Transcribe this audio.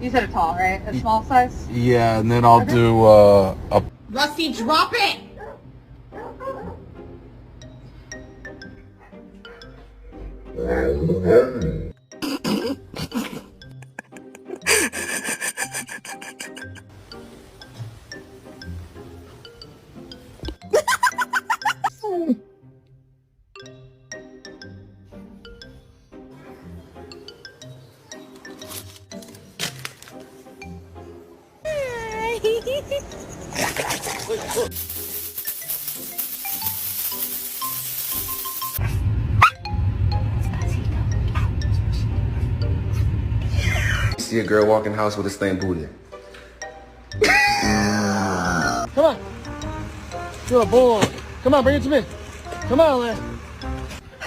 You said a tall, right? A small size? Yeah, and then I'll do a... Rusty, drop it! See a girl walk in the house with a slim booty. Come on. Do a bull. Come on, bring it to me. Come on, Larry.